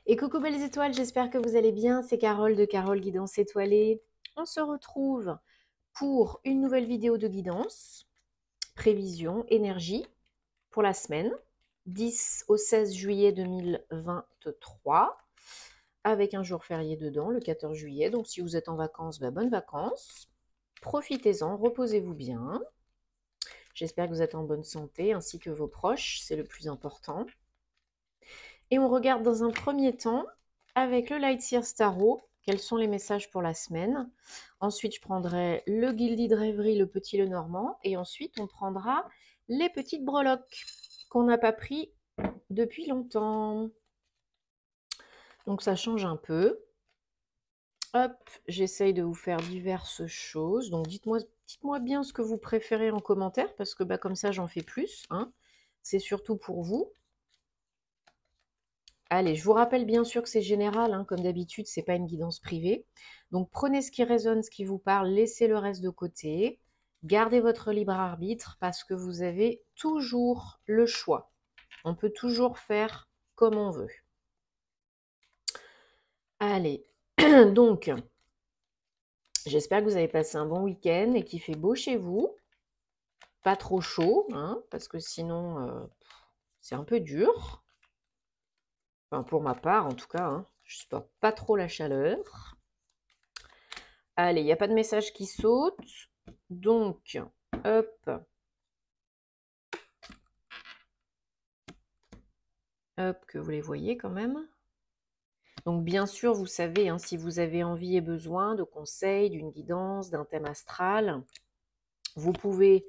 Et coucou belles étoiles, j'espère que vous allez bien. C'est Carole de Carole Guidance Étoilée. On se retrouve pour une nouvelle vidéo de guidance, prévision, énergie pour la semaine 10 au 16 juillet 2023 avec un jour férié dedans, le 14 juillet. Donc si vous êtes en vacances, bonnes vacances. Profitez-en, reposez-vous bien. J'espère que vous êtes en bonne santé ainsi que vos proches, c'est le plus important. Et on regarde dans un premier temps, avec le Light Year Tarot, quels sont les messages pour la semaine. Ensuite, je prendrai le Gilded de Rêverie, le petit le normand. Et ensuite, on prendra les petites breloques qu'on n'a pas pris depuis longtemps. Donc, ça change un peu. Hop, j'essaye de vous faire diverses choses. Donc, dites-moi bien ce que vous préférez en commentaire, parce que comme ça, j'en fais plus. Hein. C'est surtout pour vous. Allez, je vous rappelle bien sûr que c'est général, hein, comme d'habitude, ce n'est pas une guidance privée. Donc prenez ce qui résonne, ce qui vous parle, laissez le reste de côté. Gardez votre libre arbitre parce que vous avez toujours le choix. On peut toujours faire comme on veut. Allez, donc, j'espère que vous avez passé un bon week-end et qu'il fait beau chez vous. Pas trop chaud, hein, parce que sinon, c'est un peu dur. Enfin, pour ma part, en tout cas, hein, je ne supporte pas trop la chaleur. Allez, il n'y a pas de message qui saute. Donc, hop. Hop, que vous les voyez quand même. Donc, bien sûr, vous savez, hein, si vous avez envie et besoin de conseils, d'une guidance, d'un thème astral, vous pouvez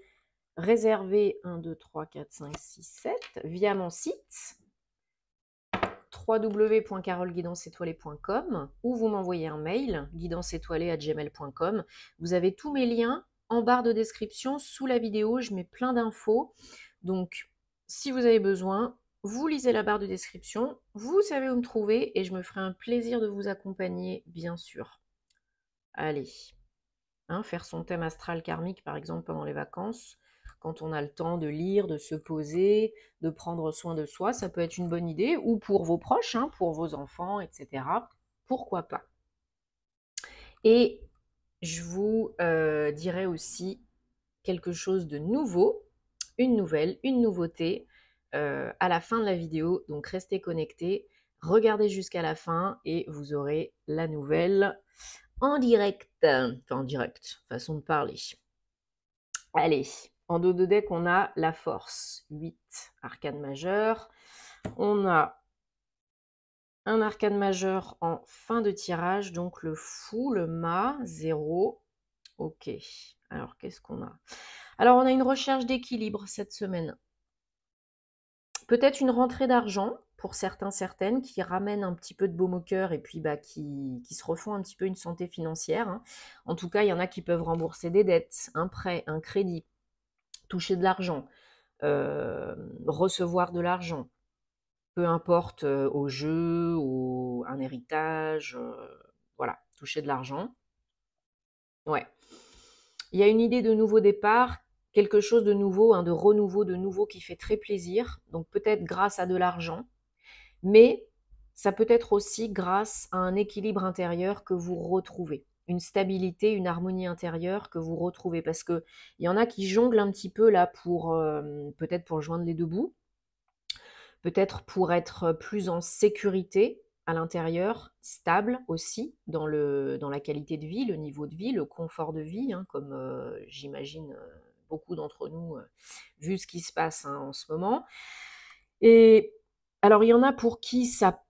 réserver 1, 2, 3, 4, 5, 6, 7 via mon site www.caroleguidanceétoilée.com ou vous m'envoyez un mail guidanceétoilée@gmail.com. Vous avez tous mes liens en barre de description sous la vidéo. Je mets plein d'infos. Donc, si vous avez besoin, vous lisez la barre de description. Vous savez où me trouver et je me ferai un plaisir de vous accompagner, bien sûr. Allez, hein, faire son thème astral karmique, par exemple, pendant les vacances. Quand on a le temps de lire, de se poser, de prendre soin de soi, ça peut être une bonne idée, ou pour vos proches, hein, pour vos enfants, etc. Pourquoi pas? Et je vous dirai aussi quelque chose de nouveau, une nouvelle, une nouveauté à la fin de la vidéo. Donc restez connectés, regardez jusqu'à la fin et vous aurez la nouvelle en direct. Enfin en direct, façon de parler. Allez, en dos de deck, on a la force, 8 arcanes majeures. On a un arcane majeur en fin de tirage, donc le fou, le mât, 0. Ok, alors qu'est-ce qu'on a? Alors on a une recherche d'équilibre cette semaine. Peut-être une rentrée d'argent pour certains, certaines, qui ramènent un petit peu de baume au cœur et puis qui se refont un petit peu une santé financière. Hein. En tout cas, il y en a qui peuvent rembourser des dettes, un prêt, un crédit, toucher de l'argent. Recevoir de l'argent, peu importe au jeu, un héritage, voilà, toucher de l'argent. Ouais. Il y a une idée de nouveau départ, quelque chose de nouveau, hein, de renouveau, de nouveau qui fait très plaisir. Donc peut-être grâce à de l'argent, mais ça peut être aussi grâce à un équilibre intérieur que vous retrouvez, une stabilité, une harmonie intérieure que vous retrouvez. Parce qu'il y en a qui jonglent un petit peu là pour peut-être pour joindre les deux bouts, peut-être pour être plus en sécurité à l'intérieur, stable aussi dans la qualité de vie, le niveau de vie, le confort de vie, hein, comme j'imagine beaucoup d'entre nous, vu ce qui se passe hein, en ce moment. Et alors, il y en a pour qui ça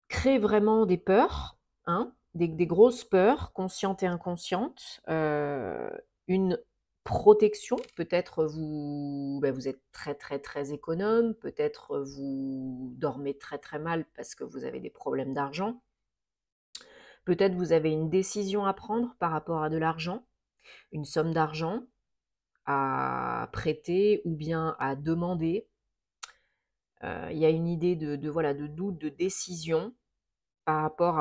crée vraiment des peurs, hein, des grosses peurs, conscientes et inconscientes, une protection, peut-être vous êtes très très très économe, peut-être vous dormez très très mal parce que vous avez des problèmes d'argent, peut-être vous avez une décision à prendre par rapport à de l'argent, une somme d'argent à prêter ou bien à demander. Il y a une idée voilà, de doute, de décision par rapport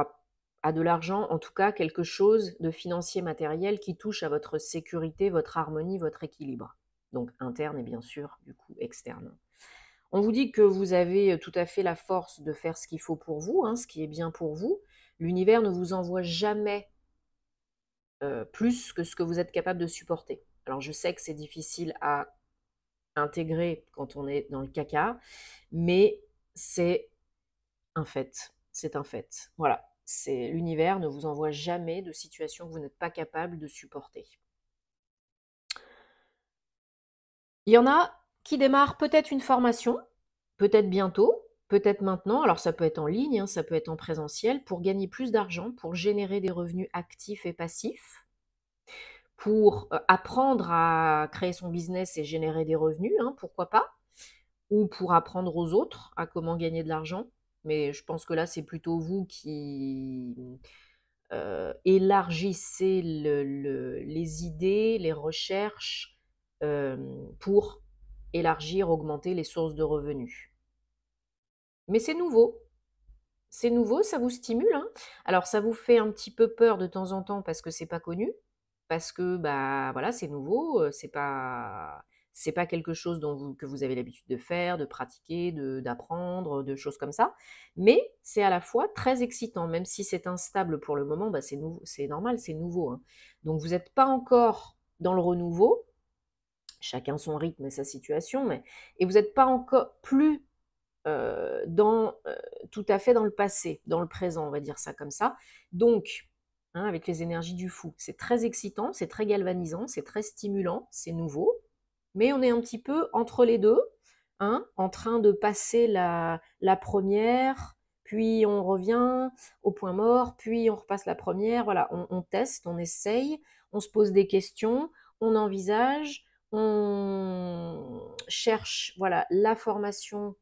à de l'argent, en tout cas quelque chose de financier matériel qui touche à votre sécurité, votre harmonie, votre équilibre. Donc interne et bien sûr, du coup, externe. On vous dit que vous avez tout à fait la force de faire ce qu'il faut pour vous, hein, ce qui est bien pour vous. L'univers ne vous envoie jamais plus que ce que vous êtes capable de supporter. Alors je sais que c'est difficile à intégrer quand on est dans le caca, mais c'est un fait. C'est un fait. Voilà. L'univers ne vous envoie jamais de situation que vous n'êtes pas capable de supporter. Il y en a qui démarrent peut-être une formation, peut-être bientôt, peut-être maintenant. Alors ça peut être en ligne, hein, ça peut être en présentiel, pour gagner plus d'argent, pour générer des revenus actifs et passifs, pour apprendre à créer son business et générer des revenus, hein, pourquoi pas, ou pour apprendre aux autres à comment gagner de l'argent. Mais je pense que là, c'est plutôt vous qui élargissez les idées, les recherches pour élargir, augmenter les sources de revenus. Mais c'est nouveau. C'est nouveau, ça vous stimule, hein. Alors ça vous fait un petit peu peur de temps en temps parce que c'est pas connu, parce que bah voilà, c'est nouveau, c'est pas quelque chose que vous avez l'habitude de faire, de pratiquer, d'apprendre, de choses comme ça. Mais c'est à la fois très excitant, même si c'est instable pour le moment, bah c'est normal, c'est nouveau, hein. Donc vous n'êtes pas encore dans le renouveau, chacun son rythme et sa situation, et vous n'êtes pas encore plus tout à fait dans le passé, dans le présent, on va dire ça comme ça. Donc, hein, avec les énergies du fou, c'est très excitant, c'est très galvanisant, c'est très stimulant, c'est nouveau, mais on est un petit peu entre les deux, hein, en train de passer la première, puis on revient au point mort, puis on repasse la première, voilà, on teste, on essaye, on se pose des questions, on envisage, on cherche, voilà, la formation,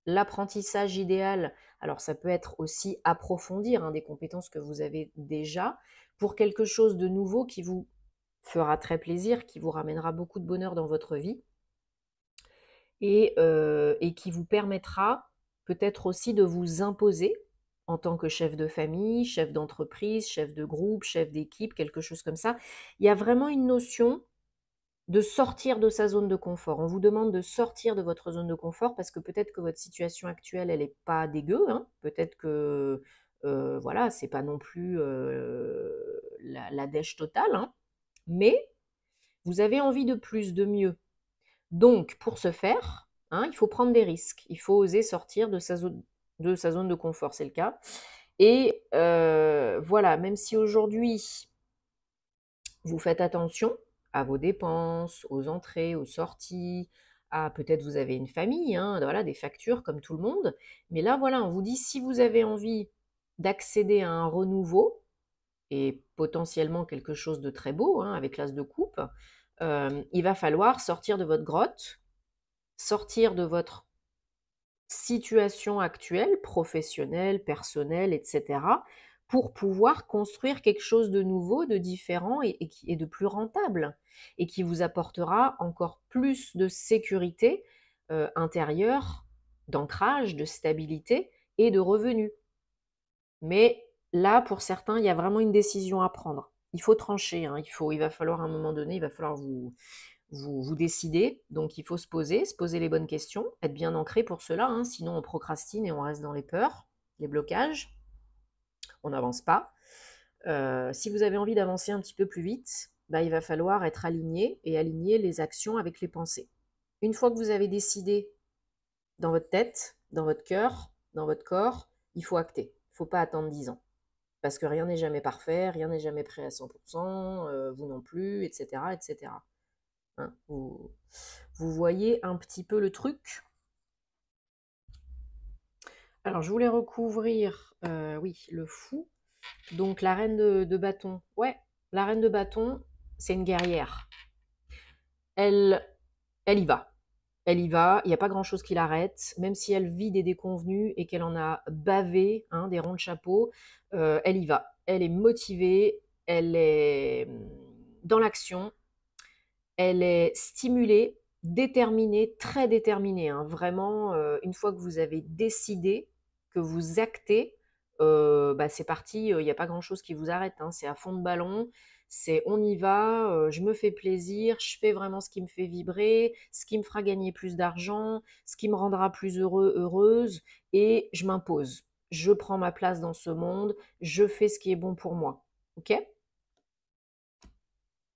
l'apprentissage idéal. Alors ça peut être aussi approfondir, hein, des compétences que vous avez déjà pour quelque chose de nouveau qui vous fera très plaisir, qui vous ramènera beaucoup de bonheur dans votre vie et qui vous permettra peut-être aussi de vous imposer en tant que chef de famille, chef d'entreprise, chef de groupe, chef d'équipe, quelque chose comme ça. Il y a vraiment une notion de sortir de sa zone de confort. On vous demande de sortir de votre zone de confort parce que peut-être que votre situation actuelle, elle n'est pas dégueu, hein. Peut-être que voilà, c'est pas non plus la dèche totale, hein. Mais vous avez envie de plus, de mieux. Donc, pour ce faire, hein, il faut prendre des risques. Il faut oser sortir de sa zone de confort, c'est le cas. Et voilà, même si aujourd'hui, vous faites attention à vos dépenses, aux entrées, aux sorties, à peut-être vous avez une famille, hein, voilà, des factures comme tout le monde. Mais là, voilà, on vous dit si vous avez envie d'accéder à un renouveau et potentiellement quelque chose de très beau, hein, avec l'as de coupe, il va falloir sortir de votre grotte, sortir de votre situation actuelle, professionnelle, personnelle, etc., pour pouvoir construire quelque chose de nouveau, de différent et de plus rentable, et qui vous apportera encore plus de sécurité intérieure, d'ancrage, de stabilité et de revenus. Mais là, pour certains, il y a vraiment une décision à prendre. Il faut trancher, hein, il va falloir à un moment donné, il va falloir vous décidez, donc il faut se poser les bonnes questions, être bien ancré pour cela, hein, sinon on procrastine et on reste dans les peurs, les blocages, on n'avance pas. Si vous avez envie d'avancer un petit peu plus vite, bah, il va falloir être aligné et aligner les actions avec les pensées. Une fois que vous avez décidé dans votre tête, dans votre cœur, dans votre corps, il faut acter. Il ne faut pas attendre 10 ans. Parce que rien n'est jamais parfait, rien n'est jamais prêt à 100%, vous non plus, etc. etc. Hein, vous voyez un petit peu le truc. Alors, je voulais recouvrir, oui, le fou. Donc, la reine de bâton. Ouais, la reine de bâton, c'est une guerrière. Elle y va. Elle y va, il n'y a pas grand-chose qui l'arrête. Même si elle vit des déconvenues et qu'elle en a bavé, hein, des ronds de chapeau, elle y va. Elle est motivée, elle est dans l'action, elle est stimulée, déterminée, très déterminée, hein. Vraiment, une fois que vous avez décidé, que vous actez, bah, c'est parti, il n'y a pas grand-chose qui vous arrête, hein. C'est à fond de ballon, C'est on y va, je me fais plaisir, je fais vraiment ce qui me fait vibrer, ce qui me fera gagner plus d'argent, ce qui me rendra plus heureux, heureuse, et je m'impose. Je prends ma place dans ce monde, je fais ce qui est bon pour moi. Ok?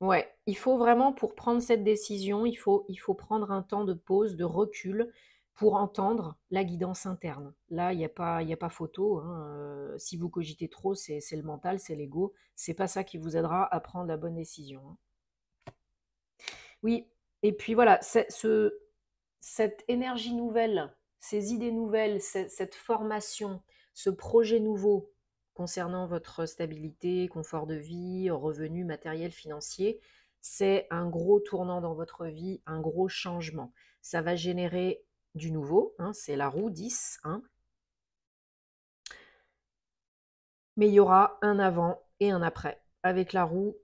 Ouais, il faut vraiment, pour prendre cette décision, il faut prendre un temps de pause, de recul, pour entendre la guidance interne. Là, il y a pas photo, hein, si vous cogitez trop, c'est le mental, c'est l'ego. C'est pas ça qui vous aidera à prendre la bonne décision, hein. Oui, et puis voilà, cette énergie nouvelle, ces idées nouvelles, cette formation, ce projet nouveau concernant votre stabilité, confort de vie, revenus matériels, financiers, c'est un gros tournant dans votre vie, un gros changement. Ça va générer du nouveau, hein, c'est la roue 10, hein, mais il y aura un avant et un après. Avec la roue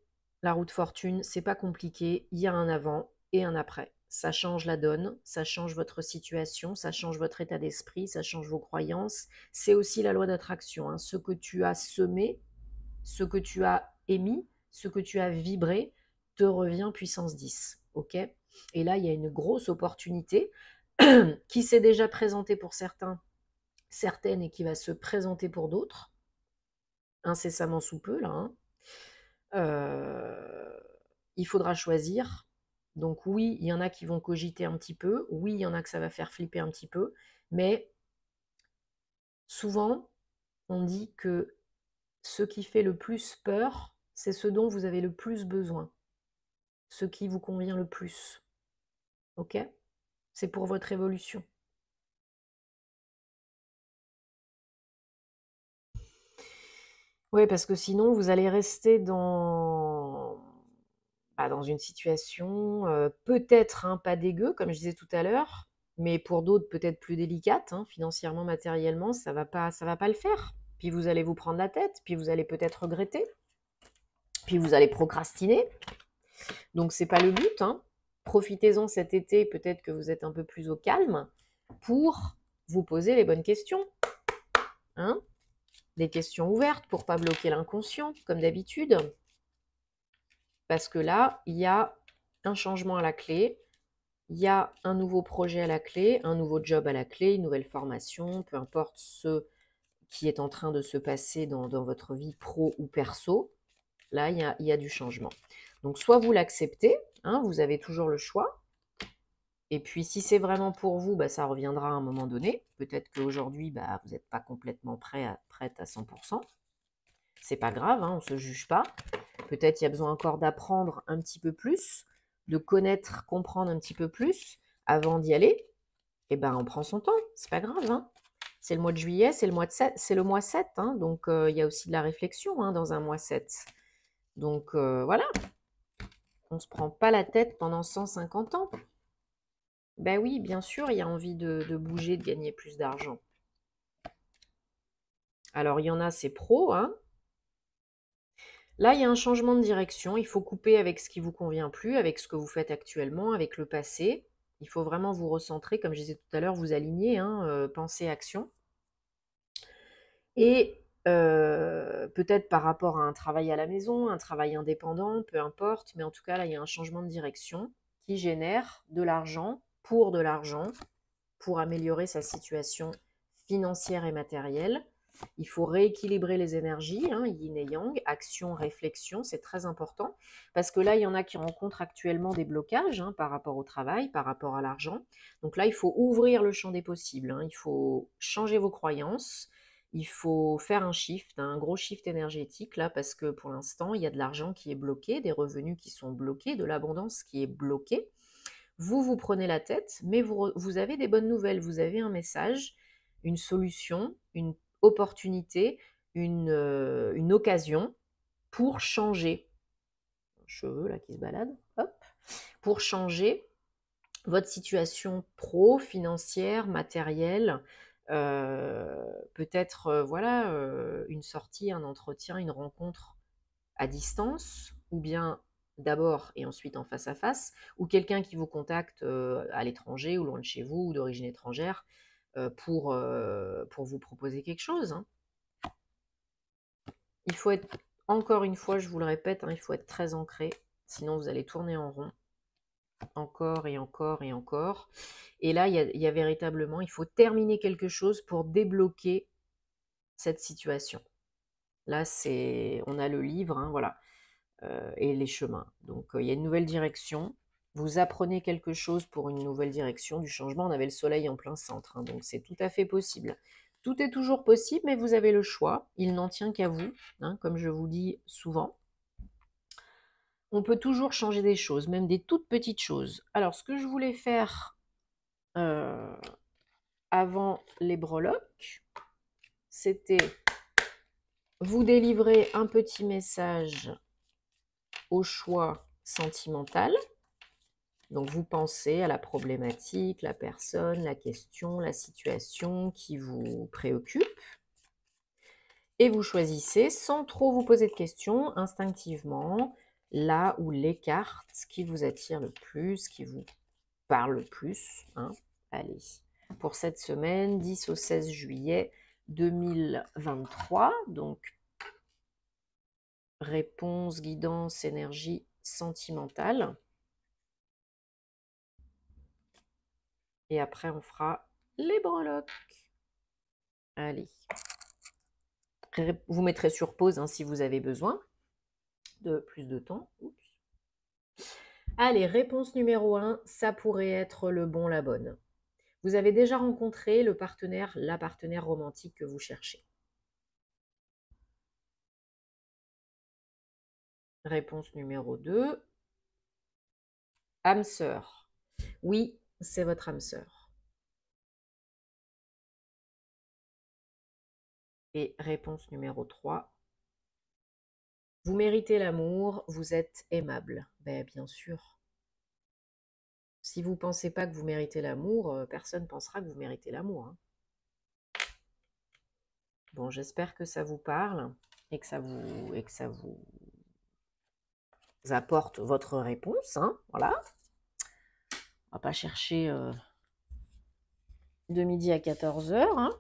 de fortune, c'est pas compliqué, il y a un avant et un après. Ça change la donne, ça change votre situation, ça change votre état d'esprit, ça change vos croyances. C'est aussi la loi d'attraction, hein. Ce que tu as semé, ce que tu as émis, ce que tu as vibré, te revient puissance 10. Ok? Et là, il y a une grosse opportunité qui s'est déjà présentée pour certains, certaines, et qui va se présenter pour d'autres incessamment sous peu, là, hein. Euh, il faudra choisir. Donc oui, il y en a qui vont cogiter un petit peu, oui, il y en a que ça va faire flipper un petit peu, mais souvent, on dit que ce qui fait le plus peur, c'est ce dont vous avez le plus besoin, ce qui vous convient le plus. Ok? C'est pour votre évolution. Oui, parce que sinon, vous allez rester dans une situation peut-être, hein, pas dégueu, comme je disais tout à l'heure, mais pour d'autres peut-être plus délicate, hein, financièrement, matériellement, ça va pas le faire. Puis vous allez vous prendre la tête, puis vous allez peut-être regretter, puis vous allez procrastiner. Donc c'est pas le but, hein. Profitez-en cet été, peut-être que vous êtes un peu plus au calme, pour vous poser les bonnes questions, hein. Des questions ouvertes pour pas bloquer l'inconscient, comme d'habitude. Parce que là, il y a un changement à la clé, il y a un nouveau projet à la clé, un nouveau job à la clé, une nouvelle formation, peu importe ce qui est en train de se passer dans votre vie pro ou perso. Là, il y a du changement. Donc, soit vous l'acceptez, hein, vous avez toujours le choix. Et puis, si c'est vraiment pour vous, bah, ça reviendra à un moment donné. Peut-être qu'aujourd'hui, bah, vous n'êtes pas complètement prête à 100%. C'est pas grave, hein, on ne se juge pas. Peut-être il y a besoin encore d'apprendre un petit peu plus, de connaître, comprendre un petit peu plus avant d'y aller. Et ben, on prend son temps, c'est pas grave, hein. C'est le mois de juillet, c'est le mois 7, hein, donc il y a aussi de la réflexion, hein, dans un mois 7. Donc voilà, on ne se prend pas la tête pendant 150 ans. Ben oui, bien sûr, il y a envie de bouger, de gagner plus d'argent. Alors il y en a, c'est pro, hein. Là, il y a un changement de direction. Il faut couper avec ce qui vous convient plus, avec ce que vous faites actuellement, avec le passé. Il faut vraiment vous recentrer, comme je disais tout à l'heure, vous aligner, hein, pensée, action. Et peut-être par rapport à un travail à la maison, un travail indépendant, peu importe, mais en tout cas, là, il y a un changement de direction qui génère de l'argent, pour améliorer sa situation financière et matérielle. Il faut rééquilibrer les énergies, hein, yin et yang, action, réflexion, c'est très important. Parce que là, il y en a qui rencontrent actuellement des blocages, hein, par rapport au travail, par rapport à l'argent. Donc là, il faut ouvrir le champ des possibles, hein. Il faut changer vos croyances. Il faut faire un shift, un gros shift énergétique là, parce que pour l'instant, il y a de l'argent qui est bloqué, des revenus qui sont bloqués, de l'abondance qui est bloquée. Vous prenez la tête, mais vous avez des bonnes nouvelles, vous avez un message, une solution, une opportunité, une occasion pour changer. Un cheveu là qui se balade, hop, pour changer votre situation pro, financière, matérielle, peut-être voilà, une sortie, un entretien, une rencontre à distance, ou bien d'abord et ensuite en face à face, ou quelqu'un qui vous contacte à l'étranger ou loin de chez vous ou d'origine étrangère pour vous proposer quelque chose, hein. Il faut être Encore une fois, je vous le répète, hein, il faut être très ancré, sinon vous allez tourner en rond. Encore et encore et encore. Et là, il y a véritablement, il faut terminer quelque chose pour débloquer cette situation. Là, on a le livre, hein, voilà, et les chemins. Donc, il y a une nouvelle direction. Vous apprenez quelque chose pour une nouvelle direction du changement. On avait le soleil en plein centre, hein, donc c'est tout à fait possible. Tout est toujours possible, mais vous avez le choix. Il n'en tient qu'à vous, hein, comme je vous dis souvent. On peut toujours changer des choses, même des toutes petites choses. Alors, ce que je voulais faire avant les breloques, c'était vous délivrer un petit message au choix sentimental. Donc, vous pensez à la problématique, la personne, la question, la situation qui vous préoccupe. Et vous choisissez, sans trop vous poser de questions, instinctivement, là ou les cartes qui vous attirent le plus, qui vous parlent le plus. Hein. Allez, pour cette semaine, 10 au 16 juillet 2023. Donc, réponse, guidance, énergie sentimentale. Et après, on fera les breloques. Allez. Vous mettrez sur pause, hein, si vous avez besoin de plus de temps. Oups. Allez, réponse numéro 1, ça pourrait être le bon, la bonne. Vous avez déjà rencontré le partenaire, la partenaire romantique que vous cherchez. Réponse numéro 2, âme sœur. Oui, c'est votre âme sœur. Et réponse numéro 3, vous méritez l'amour, vous êtes aimable. Ben, bien sûr. Si vous ne pensez pas que vous méritez l'amour, personne ne pensera que vous méritez l'amour. Hein. Bon, j'espère que ça vous parle et que ça vous apporte votre réponse. Hein, voilà. On va pas chercher de midi à 14h. Hein.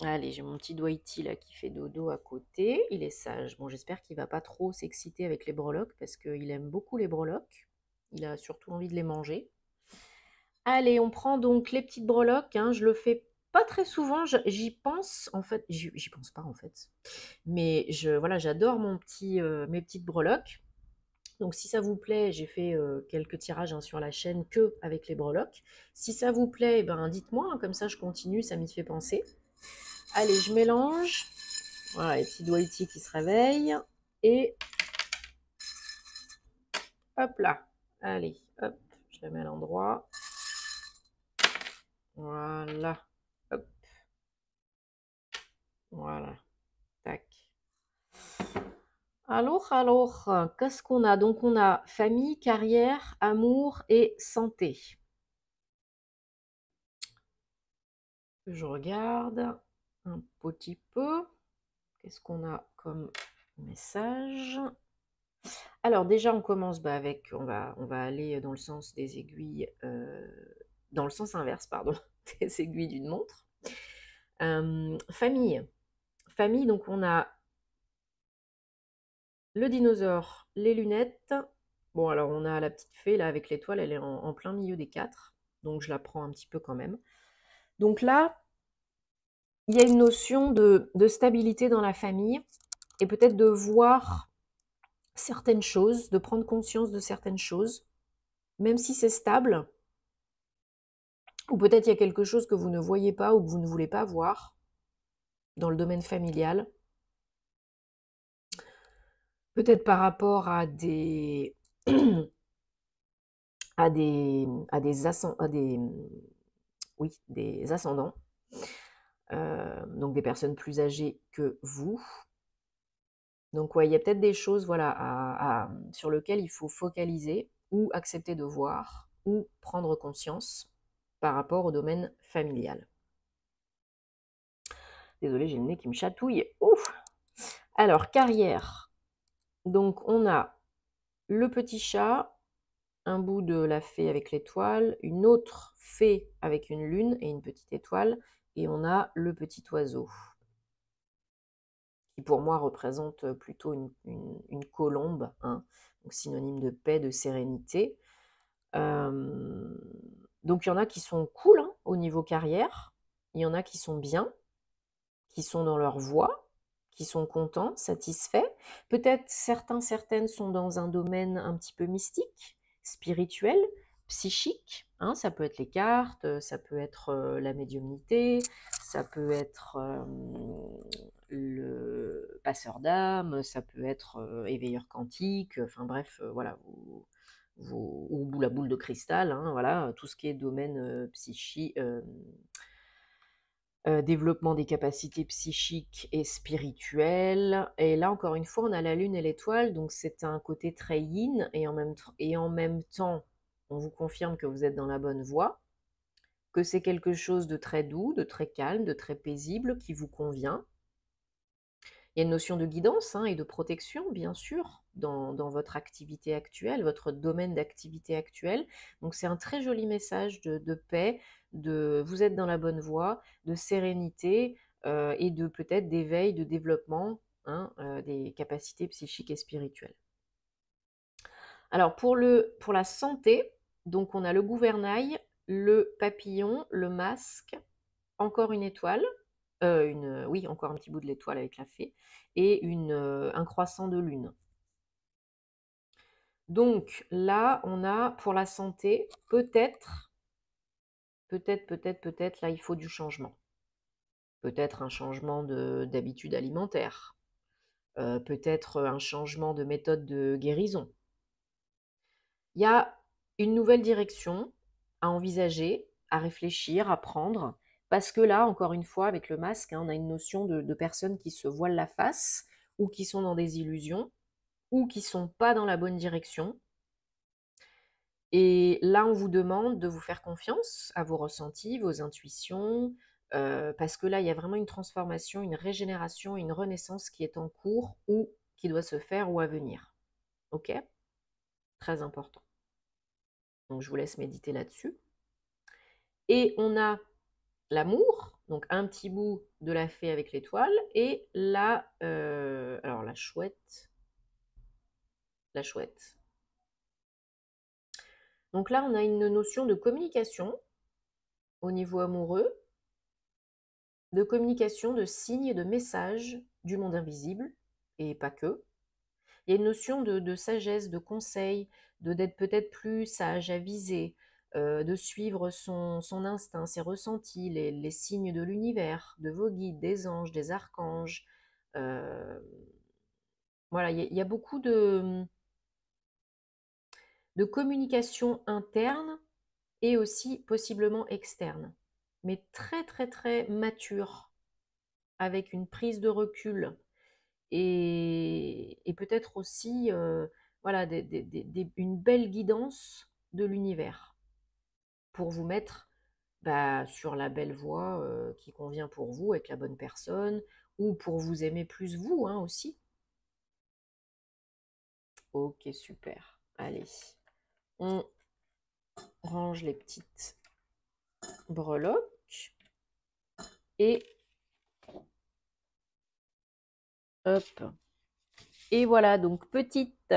Allez, j'ai mon petit Dwighty là qui fait dodo à côté. Il est sage. Bon, j'espère qu'il ne va pas trop s'exciter avec les breloques parce qu'il aime beaucoup les breloques. Il a surtout envie de les manger. Allez, on prend donc les petites breloques. Hein. Je le fais pas très souvent. J'y pense en fait. J'y pense pas en fait. Mais voilà, j'adore mes petites breloques. Donc si ça vous plaît, j'ai fait quelques tirages, hein, sur la chaîne que avec les breloques. Si ça vous plaît, eh ben, dites-moi, hein, comme ça je continue, ça m'y fait penser. Allez, je mélange. Voilà, les petits Dwighty qui se réveillent. Et hop là. Allez, hop, je la mets à l'endroit. Voilà. Hop. Voilà. Tac. Alors, qu'est-ce qu'on a? Donc, on a famille, carrière, amour et santé. Je regarde un petit peu. Qu'est-ce qu'on a comme message? Alors, déjà, on commence avec, on va aller dans le sens des aiguilles, dans le sens inverse, pardon, des aiguilles d'une montre. Famille. Famille, donc on a le dinosaure, les lunettes. Bon, alors on a la petite fée là avec l'étoile, elle est en plein milieu des 4. Donc je la prends un petit peu quand même. Donc là, il y a une notion de stabilité dans la famille et peut-être de voir certaines choses, de prendre conscience de certaines choses, même si c'est stable. Ou peut-être il y a quelque chose que vous ne voyez pas ou que vous ne voulez pas voir dans le domaine familial. Peut-être par rapport à des des ascendants, donc des personnes plus âgées que vous. Donc ouais, il y a peut-être des choses, voilà, sur lesquelles il faut focaliser ou accepter de voir ou prendre conscience par rapport au domaine familial. Désolée, j'ai le nez qui me chatouille. Ouf. Alors, carrière. Donc, on a le petit chat, un bout de la fée avec l'étoile, une autre fée avec une lune et une petite étoile, et on a le petit oiseau qui pour moi représente plutôt une colombe, hein, donc synonyme de paix, de sérénité. Donc il y en a qui sont cool, hein, au niveau carrière, il y en a qui sont bien, qui sont dans leur voie, qui sont contents, satisfaits. Peut-être certaines sont dans un domaine un petit peu mystique, spirituel, psychique, hein, ça peut être les cartes, ça peut être la médiumnité, ça peut être le passeur d'âme, ça peut être éveilleur quantique, enfin bref, voilà, ou la boule de cristal, hein, voilà, tout ce qui est domaine psychique, développement des capacités psychiques et spirituelles. Et là, encore une fois, on a la lune et l'étoile, donc c'est un côté très yin, et en même temps, on vous confirme que vous êtes dans la bonne voie, que c'est quelque chose de très doux, de très calme, de très paisible, qui vous convient. Il y a une notion de guidance, hein, et de protection, bien sûr, dans votre activité actuelle, votre domaine d'activité actuel. Donc c'est un très joli message de paix, de vous êtes dans la bonne voie, de sérénité et de peut-être d'éveil, de développement, hein, des capacités psychiques et spirituelles. Alors pour la santé, donc on a le gouvernail, le papillon, le masque, encore une étoile, oui, encore un petit bout de l'étoile avec la fée, et un croissant de lune. Donc là, on a pour la santé, peut-être, là, il faut du changement. Peut-être un changement d'habitude alimentaire, peut-être un changement de méthode de guérison. Il y a une nouvelle direction à envisager, à réfléchir, à prendre, parce que là, encore une fois, avec le masque, hein, on a une notion de personnes qui se voilent la face, ou qui sont dans des illusions, ou qui ne sont pas dans la bonne direction. Et là, on vous demande de vous faire confiance à vos ressentis, vos intuitions, parce que là, il y a vraiment une transformation, une régénération, une renaissance qui est en cours ou qui doit se faire ou à venir. Ok? Très important. Donc, je vous laisse méditer là-dessus. Et on a l'amour, donc un petit bout de la fée avec l'étoile, et alors la chouette. La chouette. Donc là, on a une notion de communication au niveau amoureux, de communication, de signes et de messages du monde invisible, et pas que. Il y a une notion de sagesse, de conseil, d'être peut-être plus sage, avisé, de suivre son instinct, ses ressentis, les signes de l'univers, de vos guides, des anges, des archanges. Voilà, il y a beaucoup de communication interne et aussi possiblement externe, mais très très très mature, avec une prise de recul et peut-être aussi voilà, une belle guidance de l'univers pour vous mettre sur la belle voie qui convient pour vous, avec la bonne personne, ou pour vous aimer plus vous, hein, aussi. Ok, super. Allez, on range les petites breloques et hop. Et voilà, donc petite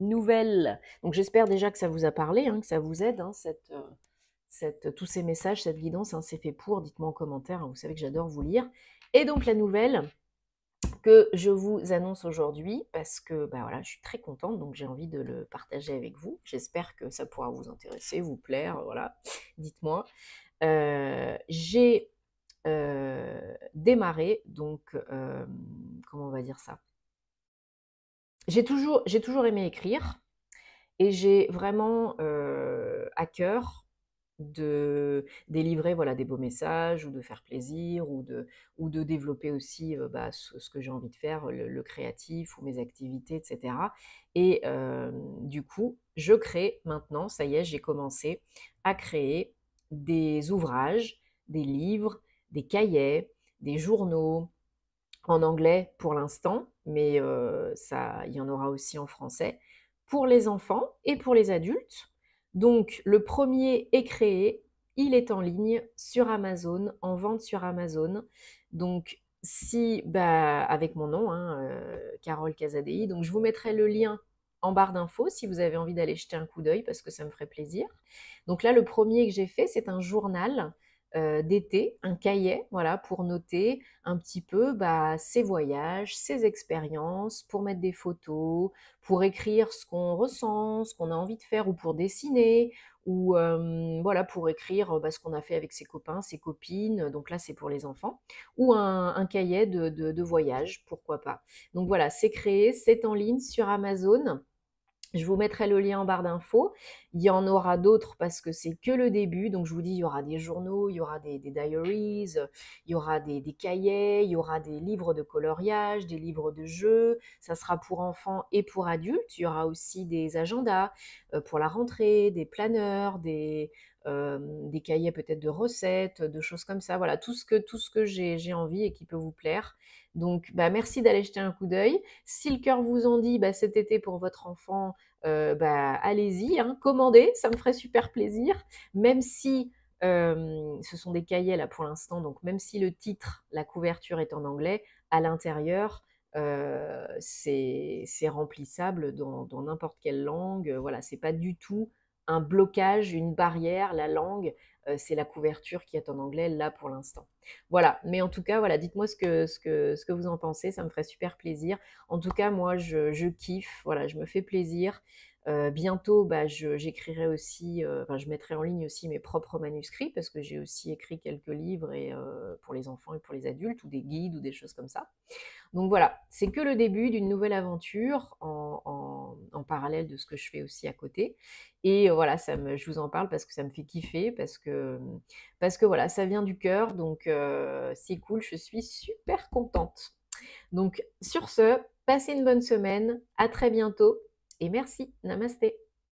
nouvelle. Donc j'espère déjà que ça vous a parlé, hein, que ça vous aide, hein, tous ces messages, cette guidance, hein, c'est fait pour. Dites-moi en commentaire, hein, vous savez que j'adore vous lire. Et donc la nouvelle que je vous annonce aujourd'hui, parce que voilà, je suis très contente, donc j'ai envie de le partager avec vous. J'espère que ça pourra vous intéresser, vous plaire, voilà. Dites-moi. J'ai démarré, donc comment on va dire ça? J'ai toujours aimé écrire, et j'ai vraiment à cœur de délivrer, voilà, des beaux messages, ou de faire plaisir, ou de développer aussi ce que j'ai envie de faire, le créatif, ou mes activités, etc. Et du coup, je crée maintenant, ça y est, j'ai commencé à créer des ouvrages, des livres, des cahiers, des journaux, en anglais pour l'instant, mais il y en aura aussi en français, pour les enfants et pour les adultes. Donc le premier est créé, il est en ligne sur Amazon, en vente sur Amazon. Donc Si, bah, avec mon nom, hein, Carole Casadei. Donc, je vous mettrai le lien en barre d'infos si vous avez envie d'aller jeter un coup d'œil parce que ça me ferait plaisir. Donc là, le premier que j'ai fait, c'est un journal d'été, un cahier, voilà, pour noter un petit peu bah, ses voyages, ses expériences, pour mettre des photos, pour écrire ce qu'on ressent, ce qu'on a envie de faire, ou pour dessiner, ou voilà, pour écrire bah, ce qu'on a fait avec ses copains, ses copines. Donc là, c'est pour les enfants ou un cahier de voyage, pourquoi pas. Donc voilà, c'est créé, c'est en ligne sur Amazon. Je vous mettrai le lien en barre d'infos. Il y en aura d'autres parce que c'est que le début. Donc je vous dis, il y aura des journaux, il y aura des diaries, il y aura des cahiers, il y aura des livres de coloriage, des livres de jeux. Ça sera pour enfants et pour adultes. Il y aura aussi des agendas pour la rentrée, des planeurs, des cahiers peut-être de recettes, de choses comme ça. Voilà, tout ce que j'ai envie et qui peut vous plaire. Donc, bah, merci d'aller jeter un coup d'œil. Si le cœur vous en dit, bah, cet été pour votre enfant, bah, allez-y, hein, commandez, ça me ferait super plaisir. Même si ce sont des cahiers là pour l'instant, donc même si le titre, la couverture est en anglais, à l'intérieur, c'est remplissable dans n'importe quelle langue. Voilà, c'est pas du tout un blocage, une barrière, la langue, c'est la couverture qui est en anglais là pour l'instant. Voilà, mais en tout cas, voilà, dites-moi ce que vous en pensez, ça me ferait super plaisir. En tout cas, moi, je kiffe, voilà, je me fais plaisir. Bientôt, bah, j'écrirai aussi, enfin, je mettrai en ligne aussi mes propres manuscrits parce que j'ai aussi écrit quelques livres et, pour les enfants et pour les adultes ou des guides ou des choses comme ça. Donc voilà, c'est que le début d'une nouvelle aventure en parallèle de ce que je fais aussi à côté. Et voilà, je vous en parle parce que ça me fait kiffer, parce que voilà, ça vient du cœur, donc c'est cool, je suis super contente. Donc sur ce, passez une bonne semaine, à très bientôt et merci, namasté.